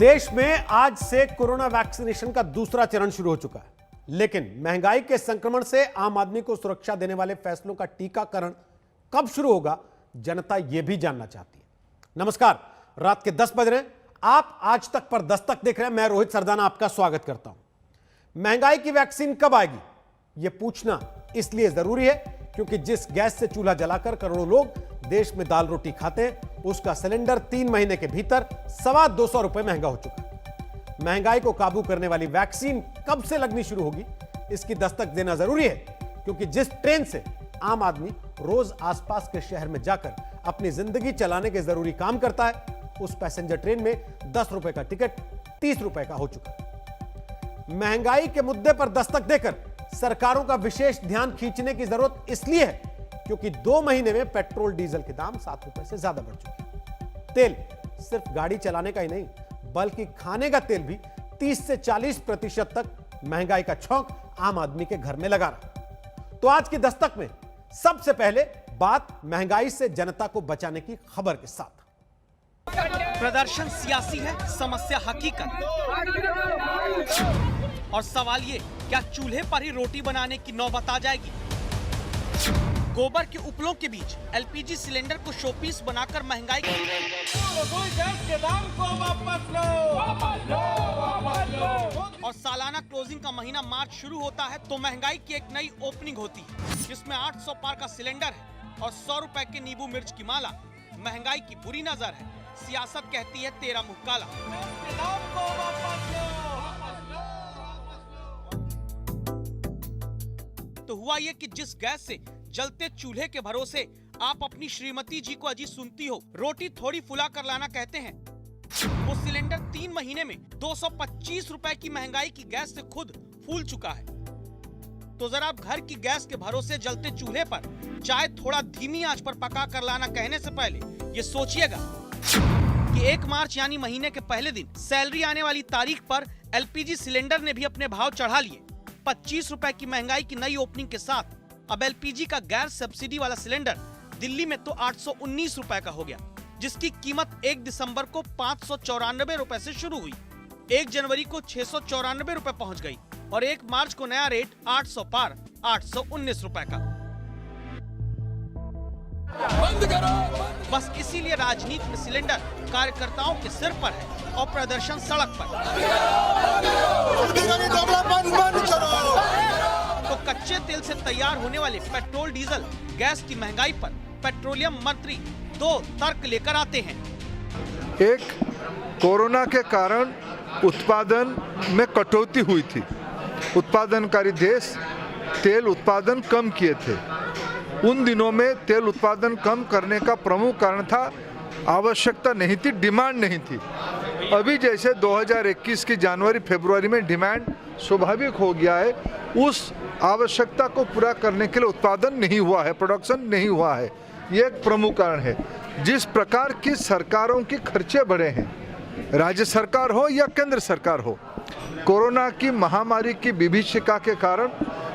देश में आज से कोरोना वैक्सीनेशन का दूसरा चरण शुरू हो चुका है, लेकिन महंगाई के संक्रमण से आम आदमी को सुरक्षा देने वाले फैसलों का टीकाकरण कब शुरू होगा, जनता यह भी जानना चाहती है। नमस्कार, रात के 10 बज रहे हैं। आप आज तक पर दस्तक देख रहे हैं। मैं रोहित सरदाना आपका स्वागत करता हूं। महंगाई की वैक्सीन कब आएगी, यह पूछना इसलिए जरूरी है क्योंकि जिस गैस से चूल्हा जलाकर करोड़ों लोग देश में दाल रोटी खाते हैं, उसका सिलेंडर 3 महीने के भीतर 225 रुपए महंगा हो चुका है। महंगाई को काबू करने वाली वैक्सीन कब से लगनी शुरू होगी, इसकी दस्तक देना जरूरी है क्योंकि जिस ट्रेन से आम आदमी रोज आसपास के शहर में जाकर अपनी जिंदगी चलाने के जरूरी काम करता है, उस पैसेंजर ट्रेन में 10 रुपए का टिकट 30 रुपए का हो चुका है। महंगाई के मुद्दे पर दस्तक देकर सरकारों का विशेष ध्यान खींचने की जरूरत इसलिए है क्योंकि 2 महीने में पेट्रोल डीजल के दाम 7 रुपए से ज्यादा बढ़ चुके हैं। तेल सिर्फ गाड़ी चलाने का ही नहीं, बल्कि खाने का तेल भी 30 से 40% तक महंगाई का छौंक आम आदमी के घर में लगा रहा। तो आज की दस्तक में सबसे पहले बात महंगाई से जनता को बचाने की खबर के साथ। प्रदर्शन सियासी है, समस्या हकीकत। और सवाल ये, क्या चूल्हे पर ही रोटी बनाने की नौबत आ जाएगी? गोबर के उपलों के बीच एलपीजी सिलेंडर को शोपीस बनाकर महंगाई के दाम को वापस लो। और सालाना क्लोजिंग का महीना मार्च शुरू होता है तो महंगाई की एक नई ओपनिंग होती है, जिसमें 800 पार का सिलेंडर है और 100 रुपए के नींबू मिर्च की माला। महंगाई की बुरी नजर है, सियासत कहती है तेरा मुंह काला। तो हुआ ये कि जिस गैस से जलते चूल्हे के भरोसे आप अपनी श्रीमती जी को अजी सुनती हो, रोटी थोड़ी फुला कर लाना कहते हैं, वो सिलेंडर 3 महीने में 225 रुपए की महंगाई की गैस से खुद फूल चुका है। तो जरा आप घर की गैस के भरोसे जलते चूल्हे पर चाय थोड़ा धीमी आंच पर पका कर लाना कहने से पहले ये सोचिएगा कि 1 मार्च यानी महीने के पहले दिन सैलरी आने वाली तारीख पर एलपीजी सिलेंडर ने भी अपने भाव चढ़ा लिए। 25 रुपए की महंगाई की नई ओपनिंग के साथ अब एलपीजी का गैर सब्सिडी वाला सिलेंडर दिल्ली में तो 819 रुपए का हो गया, जिसकी कीमत 1 दिसंबर को 594 रुपए से शुरू हुई, 1 जनवरी को 694 रुपए पहुंच गई और 1 मार्च को नया रेट 800 पार 819 रुपए का। बंद करो। बस इसीलिए राजनीति में सिलेंडर कार्यकर्ताओं के सिर पर है और प्रदर्शन सड़क पर। तो कच्चे तेल से तैयार होने वाले पेट्रोल डीजल गैस की महंगाई पर पेट्रोलियम मंत्री 2 तर्क लेकर आते हैं। एक, कोरोना के कारण उत्पादन में कटौती हुई थी, उत्पादनकारी देश तेल उत्पादन कम किए थे। उन दिनों में तेल उत्पादन कम करने का प्रमुख कारण था आवश्यकता नहीं थी, डिमांड नहीं थी। अभी जैसे 2021 की जनवरी फरवरी में डिमांड स्वाभाविक हो गया है, उस आवश्यकता को पूरा करने के लिए उत्पादन नहीं हुआ है, प्रोडक्शन नहीं हुआ है। ये एक प्रमुख कारण है। जिस प्रकार की सरकारों के खर्चे बढ़े हैं, राज्य सरकार हो या केंद्र सरकार हो, कोरोना की महामारी की विभीषिका के कारण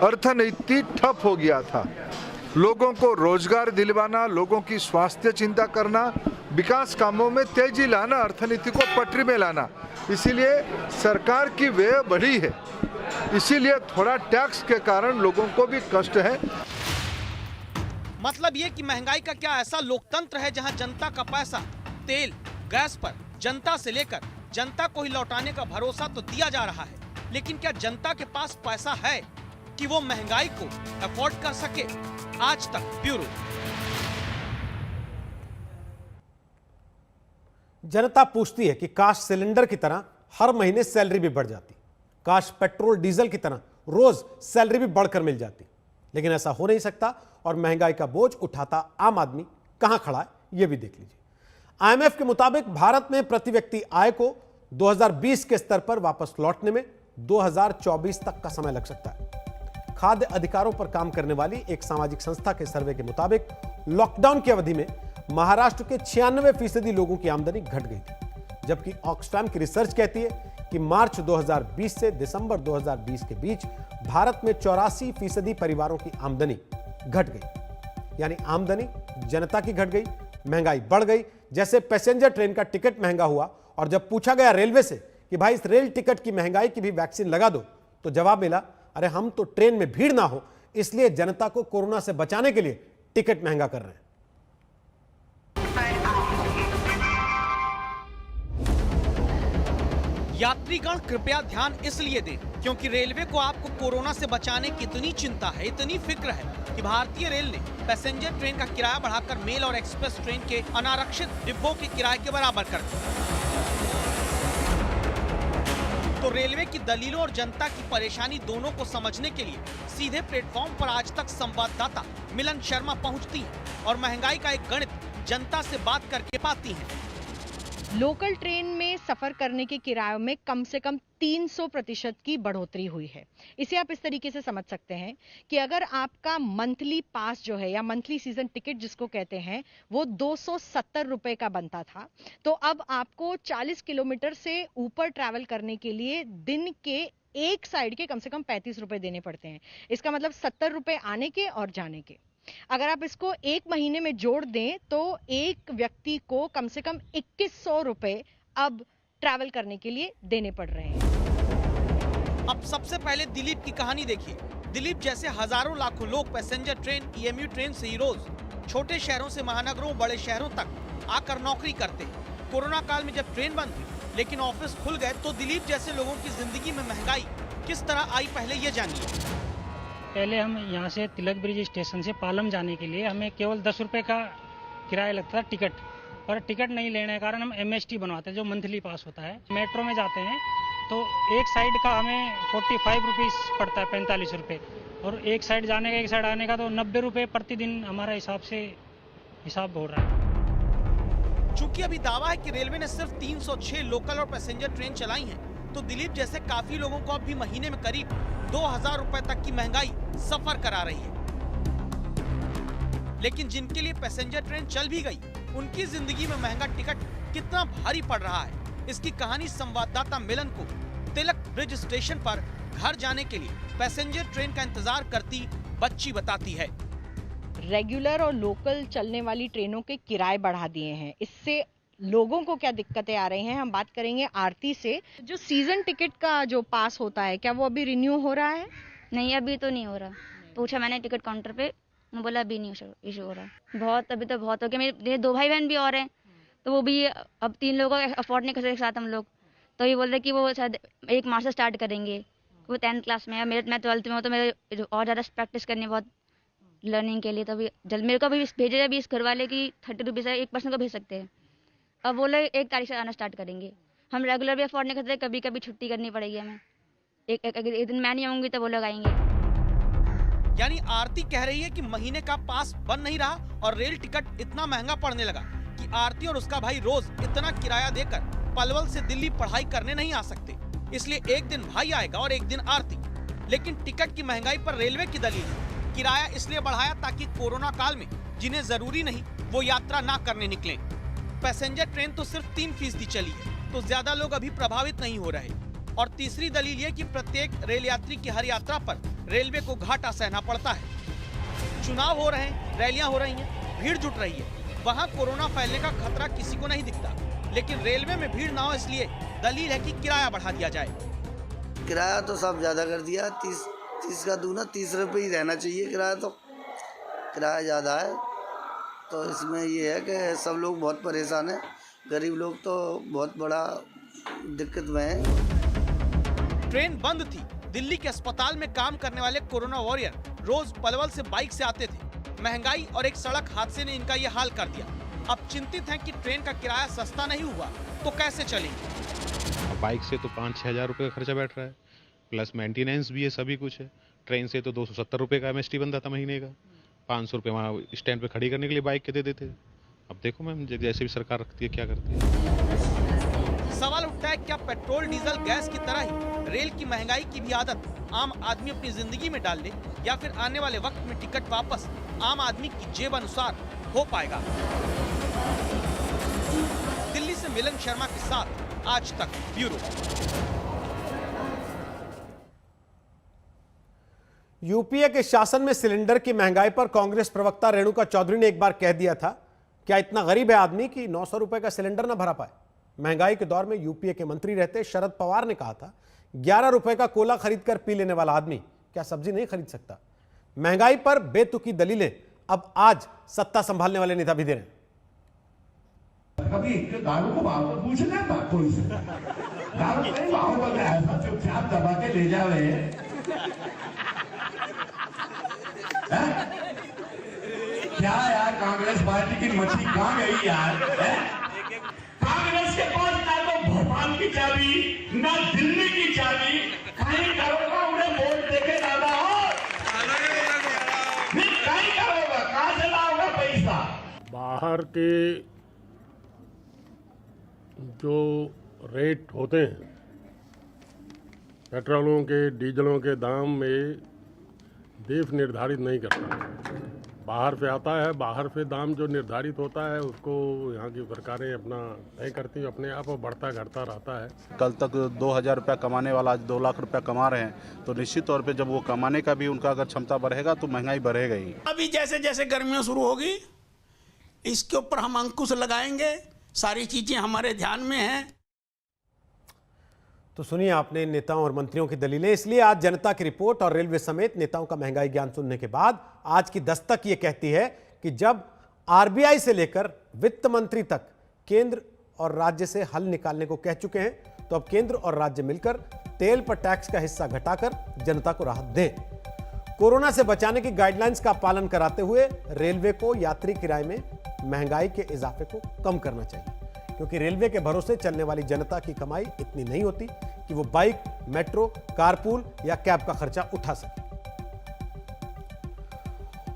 अर्थनीति ठप हो गया था। लोगों को रोजगार दिलवाना, लोगों की स्वास्थ्य चिंता करना, विकास कामों में तेजी लाना, अर्थनीति को पटरी में लाना, इसीलिए सरकार की व्यय बढ़ी है। इसीलिए थोड़ा टैक्स के कारण लोगों को भी कष्ट है। मतलब ये कि महंगाई का क्या ऐसा लोकतंत्र है जहां जनता का पैसा तेल गैस पर जनता से लेकर जनता को ही लौटाने का भरोसा तो दिया जा रहा है, लेकिन क्या जनता के पास पैसा है कि वो महंगाई को अफोर्ड कर सके? आज तक ब्यूरो। जनता पूछती है कि काश सिलेंडर की तरह हर महीने सैलरी भी बढ़ जाती, काश पेट्रोल डीजल की तरह रोज सैलरी भी बढ़कर मिल जाती, लेकिन ऐसा हो नहीं सकता और महंगाई का बोझ उठाता आम आदमी कहां खड़ा है, यह भी देख लीजिए। आईएमएफ के मुताबिक भारत में प्रति व्यक्ति आय को 2020 के स्तर पर वापस लौटने में 2024 तक का समय लग सकता है। खाद्य अधिकारों पर काम करने वाली एक सामाजिक संस्था के सर्वे के मुताबिक लॉकडाउन की अवधि में महाराष्ट्र के 96% लोगों की आमदनी घट गई थी, जबकि ऑक्सफैम की रिसर्च कहती है कि मार्च 2020 से दिसंबर 2020 के बीच भारत में 84% परिवारों की आमदनी घट गई। यानी आमदनी जनता की घट गई, महंगाई बढ़ गई। जैसे पैसेंजर ट्रेन का टिकट महंगा हुआ, और जब पूछा गया रेलवे से कि भाई इस रेल टिकट की महंगाई की भी वैक्सीन लगा दो, तो जवाब मिला, अरे हम तो ट्रेन में भीड़ ना हो इसलिए जनता को कोरोना से बचाने के लिए टिकट महंगा कर रहे हैं। यात्रीगण कृपया ध्यान इसलिए दें क्योंकि रेलवे को आपको कोरोना से बचाने की इतनी चिंता है, इतनी फिक्र है कि भारतीय रेल ने पैसेंजर ट्रेन का किराया बढ़ाकर मेल और एक्सप्रेस ट्रेन के अनारक्षित डिब्बों के किराए के बराबर कर दिया। तो रेलवे की दलीलों और जनता की परेशानी दोनों को समझने के लिए सीधे प्लेटफॉर्म पर आज तक संवाददाता मिलन शर्मा पहुंचती हैं और महंगाई का एक गणित जनता से बात करके पाती हैं। लोकल ट्रेन में सफर करने के किरायों में कम से कम 300% की बढ़ोतरी हुई है। इसे आप इस तरीके से समझ सकते हैं कि अगर आपका मंथली पास जो है या मंथली सीजन टिकट जिसको कहते हैं वो 270 रुपए का बनता था, तो अब आपको 40 किलोमीटर से ऊपर ट्रैवल करने के लिए दिन के एक साइड के कम से कम 35 रुपए देने पड़ते हैं। इसका मतलब 70 रुपए आने के और जाने के। अगर आप इसको एक महीने में जोड़ दें तो एक व्यक्ति को कम से कम 2100 रुपए अब ट्रैवल करने के लिए देने पड़ रहे हैं। अब सबसे पहले दिलीप की कहानी देखिए। दिलीप जैसे हजारों लाखों लोग पैसेंजर ट्रेन, ईएमयू ट्रेन से ही रोज छोटे शहरों से महानगरों, बड़े शहरों तक आकर नौकरी करते हैं। कोरोना काल में जब ट्रेन बंद हुई लेकिन ऑफिस खुल गए तो दिलीप जैसे लोगों की जिंदगी में महंगाई किस तरह आई, पहले ये जानिए। पहले हम यहाँ से तिलक ब्रिज स्टेशन से पालम जाने के लिए हमें केवल 10 रुपये का किराया लगता था टिकट, और टिकट नहीं लेने के कारण हम MST बनवाते हैं जो मंथली पास होता है। मेट्रो में जाते हैं तो एक साइड का हमें 45 रुपीज़ पड़ता है, 45 रुपये, और एक साइड जाने का एक साइड आने का तो 90 रुपये प्रतिदिन हमारा हिसाब हो रहा है। चूंकि अभी दावा है कि रेलवे ने सिर्फ 306 लोकल और पैसेंजर ट्रेन चलाई हैं, तो दिलीप जैसे काफी लोगों को अब भी महीने में करीब 2000 रुपए तक की महंगाई सफर करा रही है। लेकिन जिनके लिए पैसेंजर ट्रेन चल भी गई, उनकी जिंदगी में महंगा टिकट कितना भारी पड़ रहा है, इसकी कहानी संवाददाता मिलन को तिलक ब्रिज स्टेशन पर घर जाने के लिए पैसेंजर ट्रेन का इंतजार करती बच्ची बताती है। रेगुलर और लोकल चलने वाली ट्रेनों के किराए बढ़ा दिए हैं। इससे लोगों को क्या दिक्कतें आ रही हैं, हम बात करेंगे आरती से। जो सीजन टिकट का जो पास होता है, क्या वो अभी रिन्यू हो रहा है? नहीं, अभी तो नहीं हो रहा। पूछा मैंने टिकट काउंटर पे, उन्होंने बोला अभी नहीं इशू हो रहा। बहुत अभी तो बहुत हो गया। मेरे 2 भाई बहन भी और हैं, तो वो भी अब 3 लोगों को अफोर्ड नहीं कर सकते एक साथ हम लोग, तो ये बोल रहे कि वो शायद 1 मार्च से स्टार्ट करेंगे। वो 10th क्लास में है, मैं 12th में हूँ, तो मेरे और ज़्यादा प्रैक्टिस करनी बहुत लर्निंग के लिए। तो अभी जल्द मेरे को भी भेजे अभी इस घर वाले की 30 रुपीज़ है, 1 पर्सन को भेज सकते हैं। अब बोले 1 तारीख से आना स्टार्ट करेंगे। हम रेगुलर भी अफोर्ड नहीं करते, कभी कभी छुट्टी करनी पड़ेगी हमें। एक दिन मैं नहीं आऊंगी तो वो लोग आएंगे। यानी आरती कह रही है कि महीने का पास बन नहीं रहा और रेल टिकट इतना महंगा पड़ने लगा कि आरती और उसका भाई रोज इतना किराया देकर पलवल से दिल्ली पढ़ाई करने नहीं आ सकते। इसलिए एक दिन भाई आएगा और एक दिन आरती। लेकिन टिकट की महंगाई पर रेलवे की दलील है, किराया इसलिए बढ़ाया ताकि कोरोना काल में जिन्हें जरूरी नहीं वो यात्रा ना करने निकले। पैसेंजर ट्रेन तो सिर्फ 3% चली है, तो ज्यादा लोग अभी प्रभावित नहीं हो रहे। और तीसरी दलील ये कि प्रत्येक रेल यात्री की हर यात्रा पर रेलवे को घाटा सहना पड़ता है। चुनाव हो रहे हैं, रैलियां हो रही हैं, भीड़ जुट रही है, वहां कोरोना फैलने का खतरा किसी को नहीं दिखता, लेकिन रेलवे में भीड़ ना हो इसलिए दलील है कि किराया बढ़ा दिया जाए। किराया तो सब ज़्यादा कर दिया, 30 का दूना 30 रुपये ही रहना चाहिए किराया, तो किराया ज़्यादा है। तो इसमें ये है कि सब लोग बहुत परेशान हैं, गरीब लोग तो बहुत बड़ा दिक्कत में है। ट्रेन बंद थी, दिल्ली के अस्पताल में काम करने वाले कोरोना वॉरियर रोज पलवल से बाइक से आते थे। महंगाई और एक सड़क हादसे ने इनका ये हाल कर दिया। अब चिंतित हैं कि ट्रेन का किराया सस्ता नहीं हुआ तो कैसे चलेंगे। बाइक से तो 5-6 हज़ार रुपये का खर्चा बैठ रहा है, प्लस मेंटेनेंस भी है, सभी कुछ है। ट्रेन से तो 270 रुपये का MST बनता था महीने का, 500 रुपये वहाँ स्टैंड पे खड़ी करने के लिए बाइक के दे देते। अब देखो मैम जैसे भी सरकार रखती है क्या करती है। सवाल उठता है क्या पेट्रोल, डीजल, गैस की तरह ही रेल की महंगाई की भी आदत आम आदमी अपनी जिंदगी में डाल ले, या फिर आने वाले वक्त में टिकट वापस आम आदमी की जेब अनुसार हो पाएगा। दिल्ली से मिलन शर्मा के साथ आज तक ब्यूरो। यूपीए के शासन में सिलेंडर की महंगाई पर कांग्रेस प्रवक्ता रेणुका चौधरी ने एक बार कह दिया था, क्या इतना गरीब है आदमी कि 900 रुपए का सिलेंडर ना भरा पाए। महंगाई के दौर में यूपीए के मंत्री रहते शरद पवार ने कहा था 11 रुपए का कोला खरीदकर पी लेने वाला आदमी क्या सब्जी नहीं खरीद सकता। महंगाई पर बेतुकी दलीलें अब आज सत्ता संभालने वाले नेता भी दे रहे हैं। कभी दारू को भाव तो पूछ लेता कोई से दारू नहीं भाव बोल रहा है, चुपचाप दबा के ले जावे। क्या यार कांग्रेस पार्टी की मछली कहाँ गई यार? कांग्रेस के पास ना तो भोपाल की चाबी ना दिल्ली की चाबी, कहीं करोगा उन्हें वोट देके दादा कहीं करोगा, कहाँ से लाओगा पैसा? बाहर के जो रेट होते हैं पेट्रोलों के डीजलों के दाम में देश निर्धारित नहीं करता, बाहर से आता है। बाहर से दाम जो निर्धारित होता है उसको यहाँ की सरकारें अपना तय करती हैं, अपने आप बढ़ता घटता रहता है। कल तक 2000 रुपया कमाने वाला आज 2 लाख रुपया कमा रहे हैं, तो निश्चित तौर पे जब वो कमाने का भी उनका अगर क्षमता बढ़ेगा तो महंगाई बढ़ेगा ही। अभी जैसे जैसे गर्मियाँ शुरू होगी इसके ऊपर हम अंकुश लगाएंगे, सारी चीजें हमारे ध्यान में हैं। तो सुनिए आपने नेताओं और मंत्रियों की दलीलें। इसलिए आज जनता की रिपोर्ट और रेलवे समेत नेताओं का महंगाई ज्ञान सुनने के बाद आज की दस्तक ये कहती है कि जब आरबीआई से लेकर वित्त मंत्री तक केंद्र और राज्य से हल निकालने को कह चुके हैं, तो अब केंद्र और राज्य मिलकर तेल पर टैक्स का हिस्सा घटाकर जनता को राहत दें। कोरोना से बचाने की गाइडलाइंस का पालन कराते हुए रेलवे को यात्री किराए में महंगाई के इजाफे को कम करना चाहिए, क्योंकि रेलवे के भरोसे चलने वाली जनता की कमाई इतनी नहीं होती कि वो बाइक, मेट्रो, कारपूल या कैब का खर्चा उठा सके।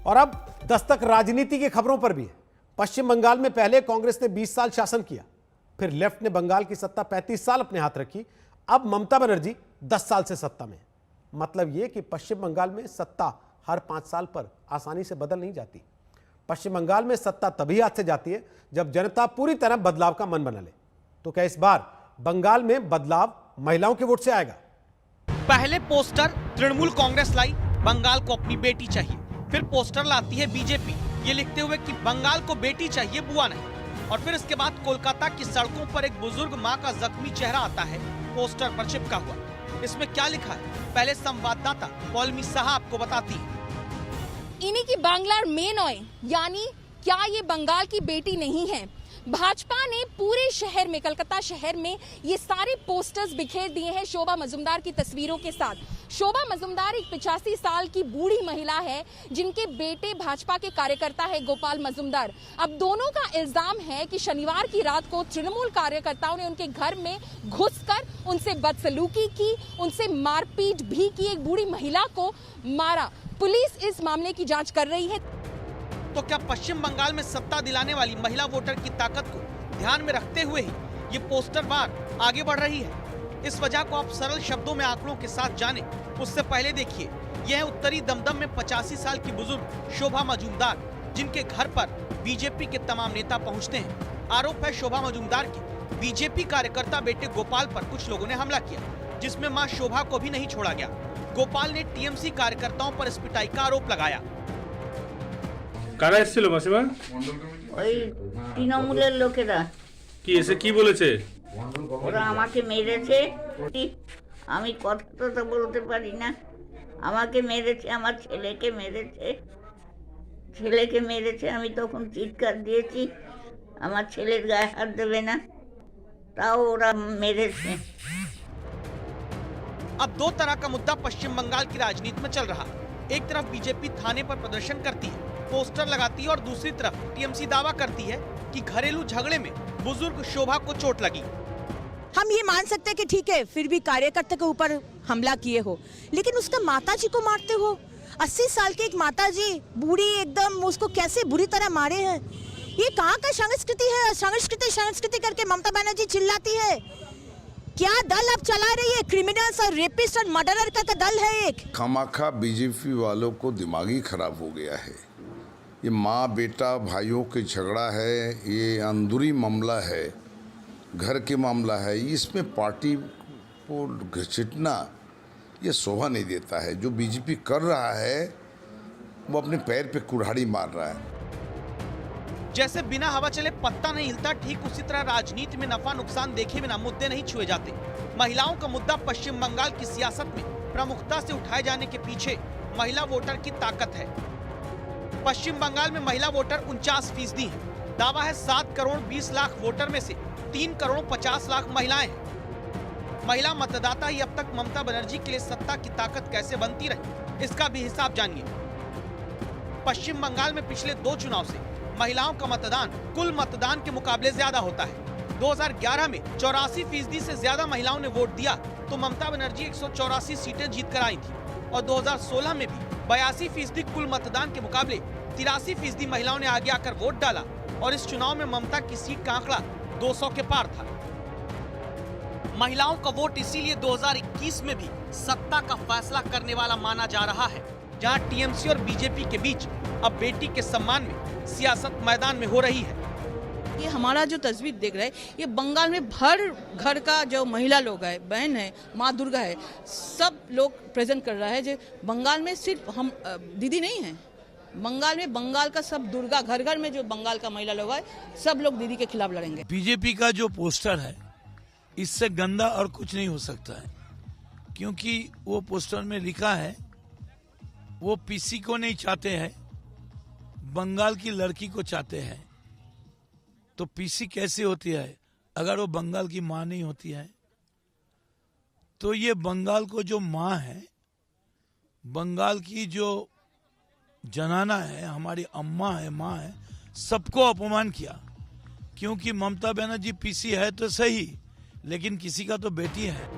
और अब दस्तक राजनीति की खबरों पर भी है। पश्चिम बंगाल में पहले कांग्रेस ने 20 साल शासन किया, फिर लेफ्ट ने बंगाल की सत्ता 35 साल अपने हाथ रखी, अब ममता बनर्जी 10 साल से सत्ता में। मतलब यह कि पश्चिम बंगाल में सत्ता हर 5 साल पर आसानी से बदल नहीं जाती। पश्चिम बंगाल में सत्ता तभी हाथ से जाती है जब जनता पूरी तरह बदलाव का मन बना ले। तो क्या इस बार बंगाल में बदलाव महिलाओं के वोट से आएगा? पहले पोस्टर तृणमूल कांग्रेस लाई बंगाल को अपनी बेटी चाहिए, फिर पोस्टर लाती है बीजेपी ये लिखते हुए कि बंगाल को बेटी चाहिए बुआ नहीं, और फिर इसके बाद कोलकाता की सड़कों पर एक बुजुर्ग मां का जख्मी चेहरा आता है पोस्टर पर चिपका हुआ। इसमें क्या लिखा है, पहले संवाददाता पौलमी साहा आपको बताती है। इन्हीं की बांग्लार में नॉय, यानी क्या ये बंगाल की बेटी नहीं है? भाजपा ने पूरे शहर में, कलकत्ता शहर में ये सारे पोस्टर्स बिखेर दिए हैं शोभा मजुमदार की तस्वीरों के साथ। शोभा मजुमदार एक 85 साल की बूढ़ी महिला है जिनके बेटे भाजपा के कार्यकर्ता है गोपाल मजुमदार। अब दोनों का इल्जाम है कि शनिवार की रात को तृणमूल कार्यकर्ताओं ने उनके घर में घुसकर उनसे बदसलूकी की, उनसे मारपीट भी की, एक बूढ़ी महिला को मारा। पुलिस इस मामले की जांच कर रही है। तो क्या पश्चिम बंगाल में सत्ता दिलाने वाली महिला वोटर की ताकत को ध्यान में रखते हुए ही ये पोस्टर वार आगे बढ़ रही है? इस वजह को आप सरल शब्दों में आंकड़ों के साथ जानें, उससे पहले देखिए यह है उत्तरी दमदम में 85 साल की बुजुर्ग शोभा मजुमदार, जिनके घर पर बीजेपी के तमाम नेता पहुंचते हैं। आरोप है शोभा मजुमदार के बीजेपी कार्यकर्ता बेटे गोपाल पर कुछ लोगों ने हमला किया, जिसमें मां शोभा को भी नहीं छोड़ा गया। गोपाल ने टीएमसी कार्यकर्ताओं पर इस पिटाई का आरोप लगाया। কারা এসেছিল মাসিমা? ওই তৃণমূলের লোকেরা। কি এসে কি বলেছে? ওরা আমাকে মেরেছে, আমি কথা তো বলতে পারি না। আমাকে মেরেছে, আমার ছেলেকে মেরেছে, আমি তখন চিৎকার দিয়েছি আমার ছেলের গায়ে হাত দেবে না, তাও ওরা মেরেছে। अब दो तरह का मुद्दा पश्चिम बंगाल की राजनीति में चल रहा। एक तरफ बीजेपी थाने पर प्रदर्शन करती है, पोस्टर लगाती है, और दूसरी तरफ टीएमसी दावा करती है कि घरेलू झगड़े में बुजुर्ग शोभा को चोट लगी। हम ये मान सकते हैं कि ठीक है फिर भी कार्यकर्ता के ऊपर हमला किए हो, लेकिन उसका माताजी को मारते हो। 80 साल की एक माताजी बूढ़ी एकदम, उसको कैसे बुरी तरह मारे हैं? ये कहाँ का संस्कृति है? संस्कृति करके ममता बनर्जी चिल्लाती है। क्या दल अब चला रही है? क्रिमिनल्स और रेपिस्ट और मर्डरर का दल है एक। खामाखा बीजेपी वालों को दिमागी खराब हो गया है। ये माँ बेटा भाइयों के झगड़ा है, ये अंदरूनी मामला है, घर के मामला है। इसमें पार्टी को घसीटना ये शोभा नहीं देता है। जो बीजेपी कर रहा है वो अपने पैर पे कुल्हाड़ी मार रहा है। जैसे बिना हवा चले पत्ता नहीं हिलता, ठीक उसी तरह राजनीति में नफा नुकसान देखे बिना मुद्दे नहीं छुए जाते। महिलाओं का मुद्दा पश्चिम बंगाल की सियासत में प्रमुखता से उठाए जाने के पीछे महिला वोटर की ताकत है। पश्चिम बंगाल में महिला वोटर 49% है। दावा है 7 करोड़ 20 लाख वोटर में से 3 करोड़ 50 लाख महिलाएं हैं। महिला मतदाता ही अब तक ममता बनर्जी के लिए सत्ता की ताकत कैसे बनती रही, इसका भी हिसाब जानिए। पश्चिम बंगाल में पिछले 2 चुनाव से महिलाओं का मतदान कुल मतदान के मुकाबले ज्यादा होता है। 2011 में 84% से ज्यादा महिलाओं ने वोट दिया तो ममता बनर्जी 184 सीटें जीत कर आई थी और 2016 में भी 82% कुल मतदान के मुकाबले 83% महिलाओं ने आगे आकर वोट डाला और इस चुनाव में ममता की सीट का आंकड़ा 200 के पार था। महिलाओं का वोट इसीलिए 2021 में भी सत्ता का फैसला करने वाला माना जा रहा है, जहां टीएमसी और बीजेपी के बीच अब बेटी के सम्मान में सियासत मैदान में हो रही है। ये हमारा जो तस्वीर देख रहे हैं, ये बंगाल में भर घर का जो महिला लोग है, बहन है, माँ दुर्गा है, सब लोग प्रेजेंट कर रहा है। जो बंगाल में सिर्फ हम दीदी नहीं है, बंगाल में बंगाल का सब दुर्गा, घर घर में जो बंगाल का महिला लोग है, सब लोग दीदी के खिलाफ लड़ेंगे। बीजेपी का जो पोस्टर है, इससे गंदा और कुछ नहीं हो सकता है, क्योंकि वो पोस्टर में लिखा है वो पीसी को नहीं चाहते हैं, बंगाल की लड़की को चाहते हैं। तो पीसी कैसे होती है अगर वो बंगाल की माँ नहीं होती है? तो ये बंगाल को जो माँ है, बंगाल की जो जनाना है, हमारी अम्मा है, माँ है, सबको अपमान किया। क्योंकि ममता बनर्जी पीसी है तो सही, लेकिन किसी का तो बेटी है।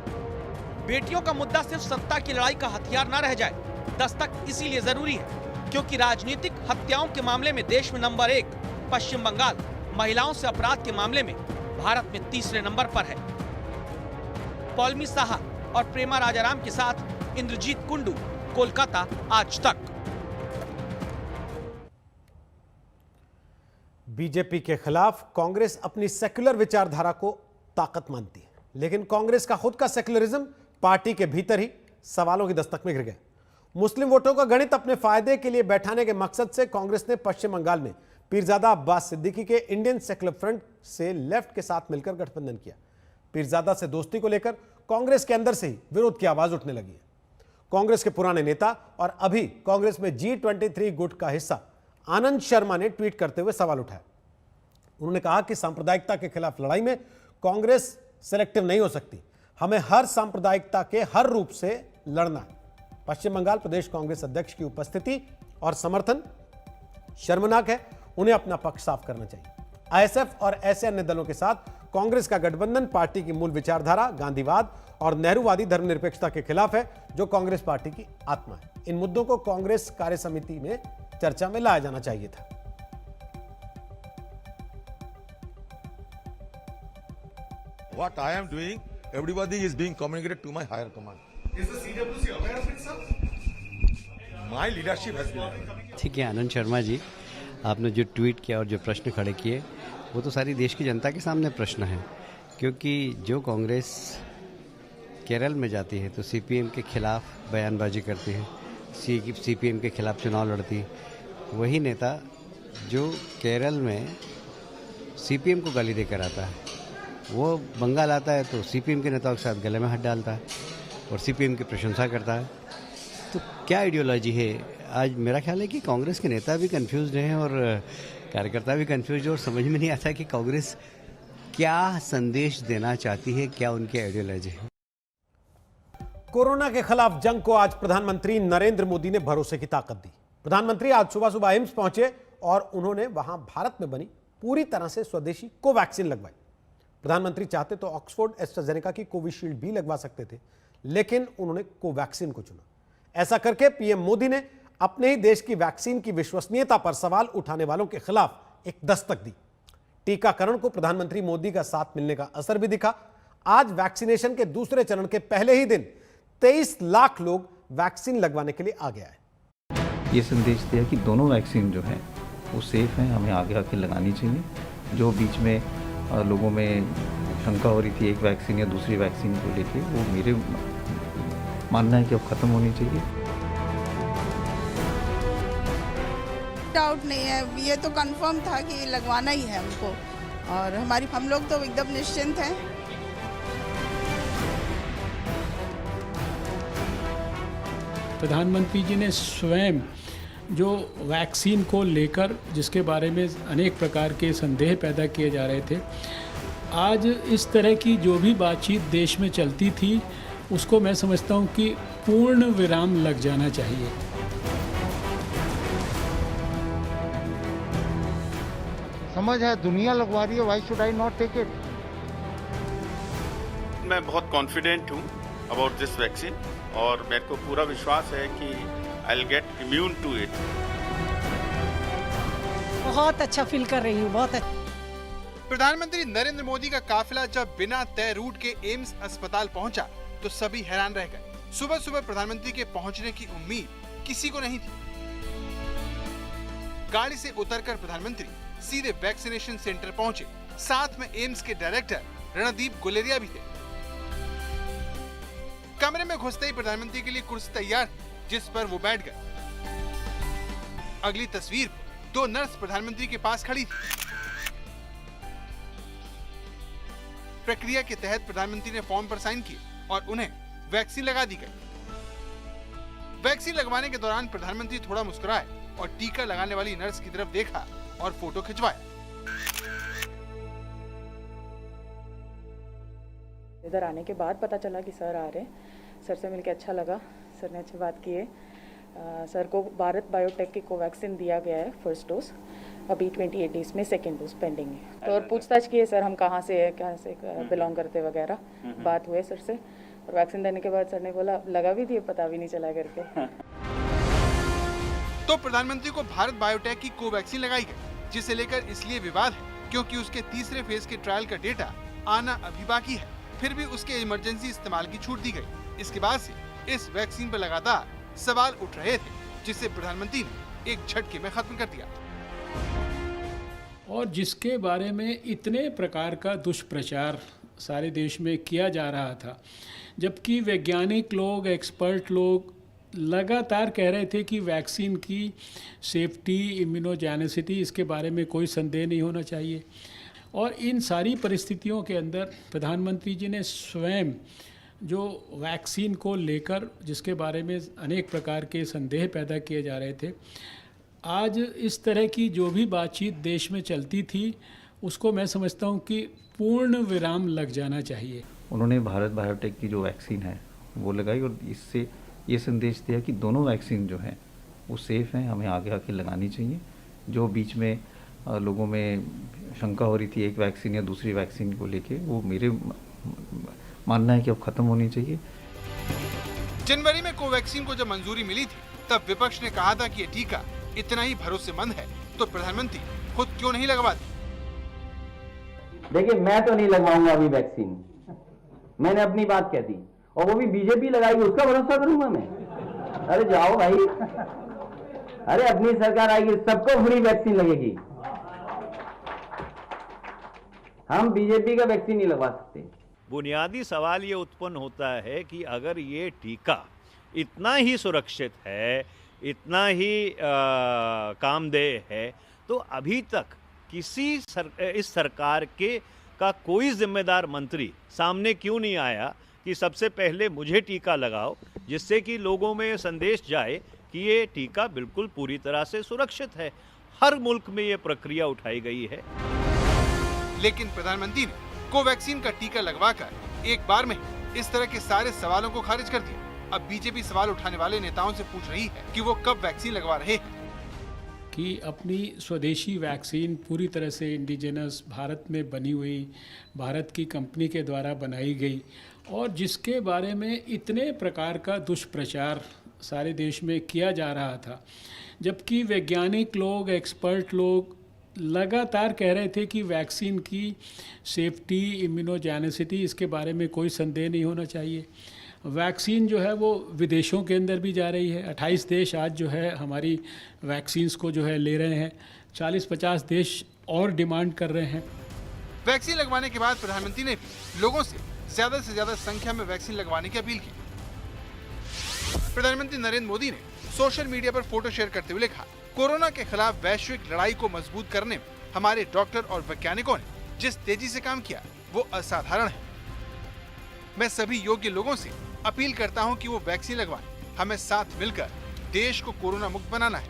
बेटियों का मुद्दा सिर्फ सत्ता की लड़ाई का हथियार न रह जाए, दस्तक इसीलिए जरूरी है क्योंकि राजनीतिक हत्याओं के मामले में देश में नंबर 1 पश्चिम बंगाल, महिलाओं से अपराध के मामले में भारत में 3रे नंबर पर है। पौलमी साहा और प्रेमा राजाराम के साथ इंद्रजीत कुंडू, कोलकाता, आज तक। बीजेपी के खिलाफ कांग्रेस अपनी सेक्युलर विचारधारा को ताकत मानती है, लेकिन कांग्रेस का खुद का सेक्युलरिज्म पार्टी के भीतर ही सवालों की दस्तक में गिर गया। मुस्लिम वोटों का गणित अपने फायदे के लिए बैठाने के मकसद से कांग्रेस ने पश्चिम बंगाल में पीरजादा अब्बास सिद्दीकी के इंडियन सेक्युलर फ्रंट से लेफ्ट के साथ मिलकर गठबंधन किया। पीरजादा से दोस्ती को लेकर कांग्रेस के अंदर से ही विरोध की आवाज उठने लगी है। कांग्रेस के पुराने नेता और अभी कांग्रेस में G23 गुट का हिस्सा आनंद शर्मा ने ट्वीट करते हुए सवाल उठाया। उन्होंने कहा कि सांप्रदायिकता के खिलाफ लड़ाई में कांग्रेस सिलेक्टिव नहीं हो सकती, हमें हर सांप्रदायिकता के हर रूप से लड़ना है। पश्चिम बंगाल प्रदेश कांग्रेस अध्यक्ष की उपस्थिति और समर्थन शर्मनाक है, उन्हें अपना पक्ष साफ करना चाहिए। आईएसएफ और ऐसे अन्य दलों के साथ कांग्रेस का गठबंधन पार्टी की मूल विचारधारा गांधीवाद और नेहरूवादी धर्मनिरपेक्षता के खिलाफ है, जो कांग्रेस पार्टी की आत्मा है। इन मुद्दों को कांग्रेस कार्य समिति में चर्चा में लाया जाना चाहिए था। What I am doing, everybody is being communicated to my higher command. Is the CWC aware of itself? My leadership has been. ठीक है आनंद शर्मा जी, आपने जो ट्वीट किया और जो प्रश्न खड़े किए वो तो सारी देश की जनता के सामने प्रश्न है, क्योंकि जो कांग्रेस केरल में जाती है तो सीपीएम के खिलाफ बयानबाजी करती है, सीपीएम के खिलाफ चुनाव लड़ती है। वही नेता जो केरल में सीपीएम को गाली देकर आता है, वो बंगाल आता है तो सीपीएम के नेताओं के साथ गले में हाथ डालता है और सीपीएम की प्रशंसा करता है। तो क्या आइडियोलॉजी है? आज मेरा ख्याल है कि कांग्रेस के नेता भी कंफ्यूज हैं और कार्यकर्ता भी कंफ्यूज है और समझ में नहीं आता कि कांग्रेस क्या संदेश देना चाहती है, क्या उनकी आइडियोलॉजी है। कोरोना के खिलाफ जंग को आज प्रधानमंत्री नरेंद्र मोदी ने भरोसे की ताकत दी। प्रधानमंत्री आज सुबह सुबह एम्स पहुंचे और उन्होंने वहां भारत में बनी पूरी तरह से स्वदेशी कोवैक्सीन लगवाई। प्रधानमंत्री चाहते तो ऑक्सफोर्ड एस्ट्राजेनेका की कोविशील्ड भी लगवा सकते थे, लेकिन उन्होंने कोवैक्सीन को चुना। ऐसा करके पीएम मोदी ने अपने ही देश की वैक्सीन की विश्वसनीयता पर सवाल उठाने वालों के खिलाफ एक दस्तक दी। टीकाकरण को प्रधानमंत्री मोदी का साथ मिलने का असर भी दिखा। आज वैक्सीनेशन के दूसरे चरण के पहले ही दिन 23 लाख लोग वैक्सीन लगवाने के लिए आ गया है। ये संदेश दिया कि दोनों वैक्सीन जो है वो सेफ हैं, हमें आगे आके लगानी चाहिए। जो बीच में लोगों में शंका हो रही थी एक वैक्सीन या दूसरी वैक्सीन को लेके, वो मेरे मानना है कि अब खत्म होनी चाहिए। आउट तकलीफ नहीं है, ये तो कंफर्म था कि लगवाना ही है हमको, और हम लोग तो एकदम निश्चिंत हैं। प्रधानमंत्री जी ने स्वयं जो वैक्सीन को लेकर जिसके बारे में अनेक प्रकार के संदेह पैदा किए जा रहे थे, आज इस तरह की जो भी बातचीत देश में चलती थी उसको मैं समझता हूँ कि पूर्ण विराम लग जाना चाहिए। समझ है, दुनिया लगवा रही है, why should I not take it. मैं बहुत कॉन्फिडेंट हूँ अबाउट दिस वैक्सीन और मेरे को पूरा विश्वास है कि I will get immune to it. बहुत अच्छा फील कर रही हूँ, बहुत अच्छा। प्रधानमंत्री नरेंद्र मोदी का काफिला जब बिना तय रूट के एम्स अस्पताल पहुंचा तो सभी हैरान रह गए। सुबह सुबह प्रधानमंत्री के पहुंचने की उम्मीद किसी को नहीं थी। गाड़ी से उतरकर प्रधानमंत्री सीधे वैक्सीनेशन सेंटर पहुंचे। साथ में एम्स के डायरेक्टर रणदीप गुलेरिया भी थे। कमरे में घुसते ही प्रधानमंत्री के लिए कुर्सी तैयार थी जिस पर वो बैठ गए। अगली तस्वीर में 2 नर्स प्रधानमंत्री के पास खड़ी थी। प्रक्रिया के तहत प्रधानमंत्री ने फॉर्म पर साइन किए और उन्हें वैक्सीन लगा दी गई। वैक्सीन लगवाने के दौरान प्रधानमंत्री थोड़ा मुस्कुराए और टीका लगाने वाली नर्स की तरफ देखा और फोटो खिंचवाया। इधर आने के बाद पता चला कि सर आ रहे हैं। सर से मिलकर अच्छा लगा, सर ने अच्छी बात की है। सर को भारत बायोटेक की कोवैक्सीन दिया गया है फर्स्ट डोज, अभी 28 डेज में सेकेंड डोज पेंडिंग है। तो और पूछताछ की है सर, हम कहाँ से बिलोंग करते वगैरह, बात हुए सर से। और वैक्सीन देने के बाद सर ने बोला लगा भी दिए, पता भी नहीं चला करके। तो प्रधानमंत्री को भारत बायोटेक की कोवैक्सीन लगाई गई, जिसे लेकर इसलिए विवाद है क्योंकि उसके तीसरे फेज के ट्रायल का डेटा आना अभी बाकी है। फिर भी उसके इमरजेंसी इस्तेमाल की छूट दी गई। इसके बाद से इस वैक्सीन पर लगातार सवाल उठ रहे थे, जिसे प्रधानमंत्री ने एक झटके में खत्म कर दिया। और जिसके बारे में इतने प्रकार का दुष्प्रचार सारे देश में किया जा रहा था, जबकि वैज्ञानिक लोग, एक्सपर्ट लोग लगातार कह रहे थे कि वैक्सीन की सेफ्टी, इम्यूनोजेनिसिटी, इसके बारे में कोई संदेह नहीं होना चाहिए। और इन सारी परिस्थितियों के अंदर प्रधानमंत्री जी ने स्वयं जो वैक्सीन को लेकर जिसके बारे में अनेक प्रकार के संदेह पैदा किए जा रहे थे, आज इस तरह की जो भी बातचीत देश में चलती थी उसको मैं समझता हूँ कि पूर्ण विराम लग जाना चाहिए। उन्होंने भारत बायोटेक की जो वैक्सीन है वो लगाई और इससे ये संदेश दिया कि दोनों वैक्सीन जो हैं वो सेफ़ हैं, हमें आगे आके लगानी चाहिए। जो बीच में लोगों में शंका हो रही थी एक वैक्सीन या दूसरी वैक्सीन को लेके, वो मेरे मानना है कि अब खत्म होनी चाहिए। जनवरी में कोवैक्सीन को जब मंजूरी मिली थी तब विपक्ष ने कहा था कि ये टीका इतना ही भरोसेमंद है तो प्रधानमंत्री खुद क्यों नहीं लगवाते। देखिए, मैं तो नहीं लगवाऊंगा अभी वैक्सीन, मैंने अपनी बात कह दी, और वो भी बीजेपी लगाएगी उसका भरोसा करूंगा मैं? अरे जाओ भाई, अरे अपनी सरकार आएगी सबको फ्री वैक्सीन लगेगी, हम बीजेपी का वैक्सीन नहीं लगवा सकते। बुनियादी सवाल ये उत्पन्न होता है कि अगर ये टीका इतना ही सुरक्षित है, इतना ही कामदेह है, तो अभी तक किसी इस सरकार का कोई जिम्मेदार मंत्री सामने क्यों नहीं आया कि सबसे पहले मुझे टीका लगाओ, जिससे कि लोगों में संदेश जाए कि ये टीका बिल्कुल पूरी तरह से सुरक्षित है। हर मुल्क में ये प्रक्रिया उठाई गई है। लेकिन प्रधानमंत्री ने कोवैक्सीन का टीका लगवाकर एक बार में इस तरह के सारे सवालों को खारिज कर दिया। अब बीजेपी सवाल उठाने वाले नेताओं से पूछ रही है कि वो कब वैक्सीन लगवा रहे हैं। कि अपनी स्वदेशी वैक्सीन पूरी तरह से इंडिजिनस भारत में बनी हुई, भारत की कंपनी के द्वारा बनाई गई, और जिसके बारे में इतने प्रकार का दुष्प्रचार सारे देश में किया जा रहा था, जबकि वैज्ञानिक लोग, एक्सपर्ट लोग लगातार कह रहे थे कि वैक्सीन की सेफ्टी, इम्यूनोजेनिसिटी, इसके बारे में कोई संदेह नहीं होना चाहिए। वैक्सीन जो है वो विदेशों के अंदर भी जा रही है। 28 देश आज जो है हमारी वैक्सीन्स को जो है ले रहे हैं, 40-50 देश और डिमांड कर रहे हैं। वैक्सीन लगवाने के बाद प्रधानमंत्री ने लोगों से ज्यादा संख्या में वैक्सीन लगवाने की अपील की। प्रधानमंत्री नरेंद्र मोदी ने सोशल मीडिया पर फोटो शेयर करते हुए लिखा, कोरोना के खिलाफ वैश्विक लड़ाई को मजबूत करने में हमारे डॉक्टर और वैज्ञानिकों ने जिस तेजी से काम किया वो असाधारण है। मैं सभी योग्य लोगों से अपील करता हूं कि वो वैक्सीन लगवाएं। हमें साथ मिलकर देश को कोरोना मुक्त बनाना है।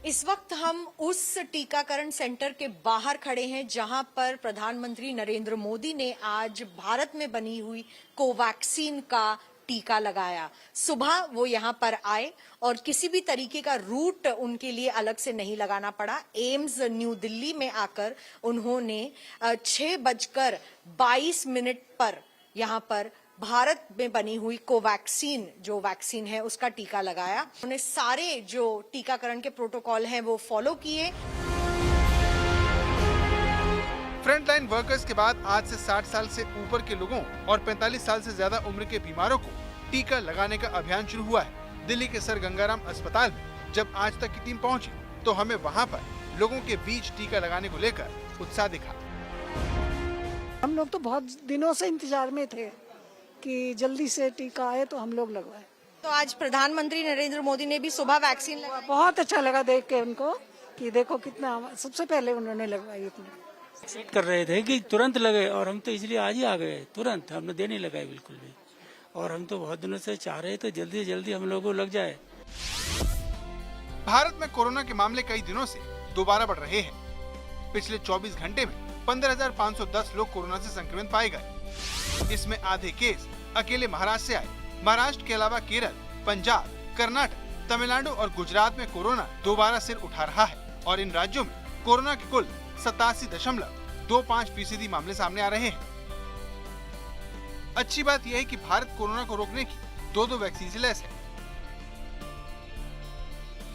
इस वक्त हम उस टीकाकरण सेंटर के बाहर खड़े हैं जहां पर प्रधानमंत्री नरेंद्र मोदी ने आज भारत में बनी हुई कोवैक्सीन का टीका लगाया। सुबह वो यहां पर आए और किसी भी तरीके का रूट उनके लिए अलग से नहीं लगाना पड़ा। एम्स न्यू दिल्ली में आकर उन्होंने 6:22 पर यहां पर भारत में बनी हुई कोवैक्सीन जो वैक्सीन है उसका टीका लगाया। उन्होंने सारे जो टीकाकरण के प्रोटोकॉल हैं वो फॉलो किए। फ्रंटलाइन वर्कर्स के बाद आज से 60 साल से ऊपर के लोगों और 45 साल से ज्यादा उम्र के बीमारों को टीका लगाने का अभियान शुरू हुआ है। दिल्ली के सर गंगाराम अस्पताल में जब आज तक की टीम पहुंची तो हमें वहां पर लोगों के बीच टीका लगाने को लेकर उत्साह दिखा। हम लोग तो बहुत दिनों से इंतजार में थे कि जल्दी से टीका आए तो हम लोग लगवाए। तो आज प्रधानमंत्री नरेंद्र मोदी ने भी सुबह वैक्सीन लगाई। बहुत अच्छा लगा देख के उनको कि देखो कितना सबसे पहले उन्होंने लगवाई। अपने कर रहे थे कि तुरंत लगे और हम तो इसलिए आज ही आ गए तुरंत। हमने देर नहीं लगाई बिल्कुल भी, और हम तो बहुत दिनों से चाह रहे थे जल्दी से जल्दी हम लोगों को लग जाए। भारत में कोरोना के मामले कई दिनों से दोबारा बढ़ रहे हैं। पिछले 24 घंटे में 15,510 लोग कोरोना से संक्रमित पाए गए। इसमें आधे केस अकेले महाराष्ट्र से आए। महाराष्ट्र के अलावा केरल, पंजाब, कर्नाटक, तमिलनाडु और गुजरात में कोरोना दोबारा सिर उठा रहा है और इन राज्यों में कोरोना के कुल 87.25% मामले सामने आ रहे हैं। अच्छी बात यह है कि भारत कोरोना को रोकने की 2 वैक्सीन से लैस है।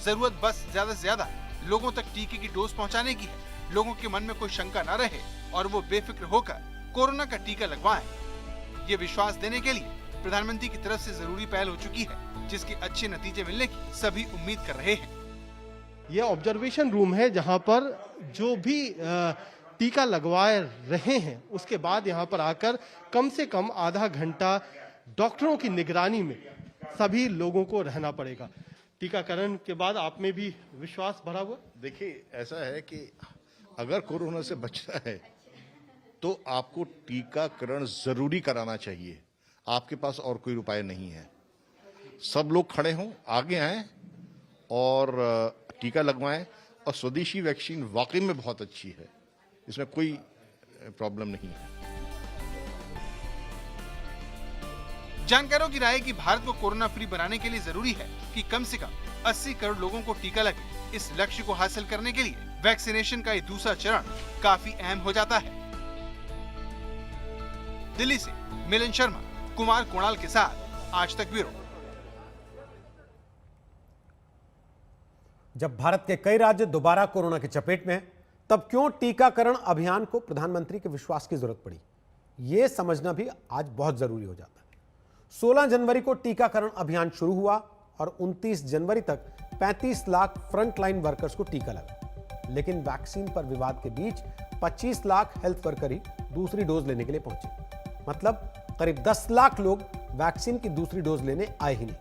जरूरत बस ज्यादा से ज्यादा लोगों तक टीके की डोज पहुंचाने की है। लोगों के मन में कोई शंका न रहे और वो बेफिक्र होकर कोरोना का टीका लगवाएं। ये विश्वास देने के लिए प्रधानमंत्री की तरफ से जरूरी पहल हो चुकी है, जिसके अच्छे नतीजे मिलने की सभी उम्मीद कर रहे हैं। यह ऑब्जर्वेशन रूम है जहां पर जो भी टीका लगवाए रहे हैं उसके बाद यहां पर आकर कम से कम आधा घंटा डॉक्टरों की निगरानी में सभी लोगों को रहना पड़ेगा। टीकाकरण के बाद आप में भी विश्वास भरा हुआ? देखिए, ऐसा है कि अगर कोरोना से बचना है तो आपको टीकाकरण जरूरी कराना चाहिए। आपके पास और कोई उपाय नहीं है। सब लोग खड़े हों, आगे आएं और टीका लगवाएं। और स्वदेशी वैक्सीन वाकई में बहुत अच्छी है, इसमें कोई प्रॉब्लम नहीं है। जानकारों की राय है कि भारत को कोरोना फ्री बनाने के लिए जरूरी है कि कम से कम 80 करोड़ लोगों को टीका लगे। इस लक्ष्य को हासिल करने के लिए वैक्सीनेशन का ये दूसरा चरण काफी अहम हो जाता है। दिल्ली से मिलन शर्मा, कुमार कुणाल के साथ आज तक ब्यूरो। जब भारत के कई राज्य दोबारा कोरोना की चपेट में हैं, तब क्यों टीकाकरण अभियान को प्रधानमंत्री के विश्वास की जरूरत पड़ी, यह समझना भी आज बहुत जरूरी हो जाता है। 16 जनवरी को टीकाकरण अभियान शुरू हुआ और 29 जनवरी तक 35 लाख फ्रंटलाइन वर्कर्स को टीका लगा। लेकिन वैक्सीन पर विवाद के बीच 25 लाख हेल्थ वर्कर ही दूसरी डोज लेने के लिए पहुंचे। मतलब करीब 10 लाख लोग वैक्सीन की दूसरी डोज लेने आए ही नहीं,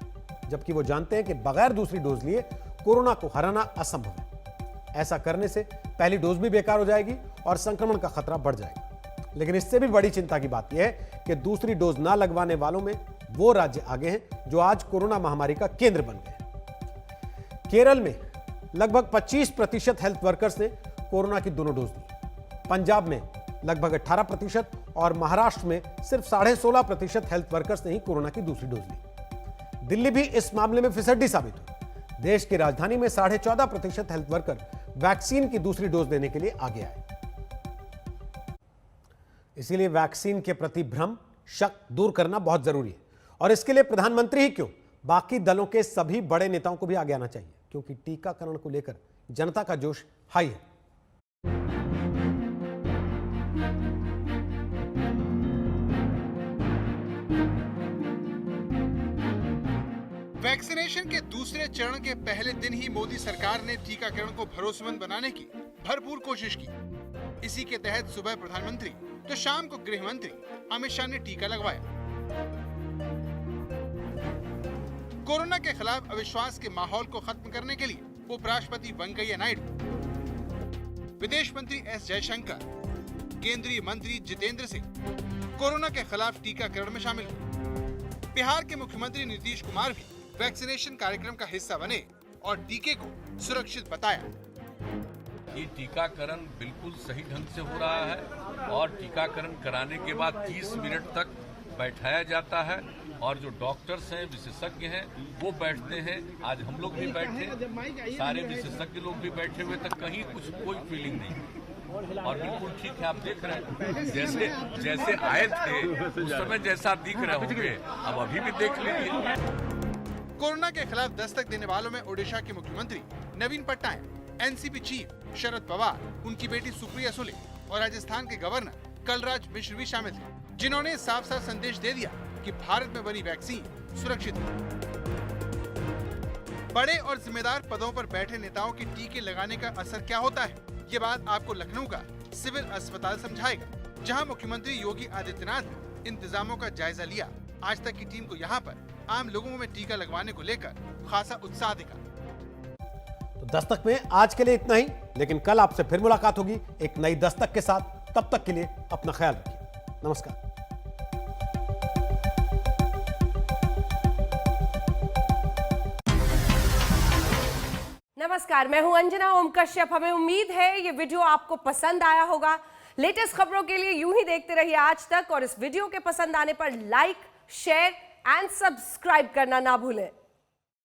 जबकि वो जानते हैं कि बगैर दूसरी डोज लिए कोरोना को हराना असंभव है। ऐसा करने से पहली डोज भी बेकार हो जाएगी और संक्रमण का खतरा बढ़ जाएगा। लेकिन इससे भी बड़ी चिंता की बात यह है कि दूसरी डोज ना लगवाने वालों में वो राज्य आगे हैं जो आज कोरोना महामारी का केंद्र बन गए। केरल में लगभग 25% हेल्थ वर्कर्स ने कोरोना की दोनों डोज ली। पंजाब में लगभग 18% और महाराष्ट्र में सिर्फ 16.5% हेल्थ वर्कर्स ने ही कोरोना की दूसरी डोज ली। दिल्ली भी इस मामले में फिसड्डी साबित हुई। देश की राजधानी में 14.5% हेल्थ वर्कर वैक्सीन की दूसरी डोज लेने के लिए आगे आए। इसीलिए वैक्सीन के प्रति भ्रम, शक दूर करना बहुत जरूरी है और इसके लिए प्रधानमंत्री ही क्यों, बाकी दलों के सभी बड़े नेताओं को भी आगे आना चाहिए, क्योंकि टीकाकरण को लेकर जनता का जोश हाई है। वैक्सीनेशन के दूसरे चरण के पहले दिन ही मोदी सरकार ने टीकाकरण को भरोसेमंद बनाने की भरपूर कोशिश की। इसी के तहत सुबह प्रधानमंत्री तो शाम को गृह मंत्री अमित शाह ने टीका लगवाया। कोरोना के खिलाफ अविश्वास के माहौल को खत्म करने के लिए उपराष्ट्रपति वेंकैया नायडू, विदेश मंत्री एस जयशंकर, केंद्रीय मंत्री जितेंद्र सिंह कोरोना के खिलाफ टीकाकरण में शामिल हुए। बिहार के मुख्यमंत्री नीतीश कुमार भी वैक्सीनेशन कार्यक्रम का हिस्सा बने और टीके को सुरक्षित बताया। ये टीकाकरण बिल्कुल सही ढंग से हो रहा है और टीकाकरण कराने के बाद 30 मिनट तक बैठाया जाता है और जो डॉक्टर्स हैं, विशेषज्ञ हैं, वो बैठते हैं। आज हम लोग भी बैठे, सारे विशेषज्ञ लोग भी बैठे हुए तक कहीं कोई फीलिंग नहीं और बिल्कुल ठीक है। आप देख रहे हैं जैसे आए थे उस समय जैसा दिख रहे होंगे, अब अभी भी देख लीजिए। कोरोना के खिलाफ दस्तक देने वालों में ओडिशा के मुख्यमंत्री नवीन पटनायक, एनसीपी चीफ शरद पवार, उनकी बेटी सुप्रिया सुले और राजस्थान के गवर्नर कलराज मिश्र भी शामिल थे, जिन्होंने साफ साफ संदेश दे दिया कि भारत में बनी वैक्सीन सुरक्षित है। बड़े और जिम्मेदार पदों पर बैठे नेताओं के टीके लगाने का असर क्या होता है, ये बात आपको लखनऊ का सिविल अस्पताल समझाएगा, जहां मुख्यमंत्री योगी आदित्यनाथ ने इंतजामों का जायजा लिया। आज तक की टीम को यहां पर आम लोगों में टीका लगवाने को लेकर खासा उत्साह दिखा। तो दस्तक में आज के लिए इतना ही, लेकिन कल आपसे फिर मुलाकात होगी एक नई दस्तक के साथ। तब तक के लिए अपना ख्याल रखिए। नमस्कार। नमस्कार, मैं हूं अंजना ओम कश्यप। हमें उम्मीद है ये वीडियो आपको पसंद आया होगा। लेटेस्ट खबरों के लिए यूं ही देखते रहिए आज तक और इस वीडियो के पसंद आने पर लाइक, शेयर एंड सब्सक्राइब करना ना भूलें।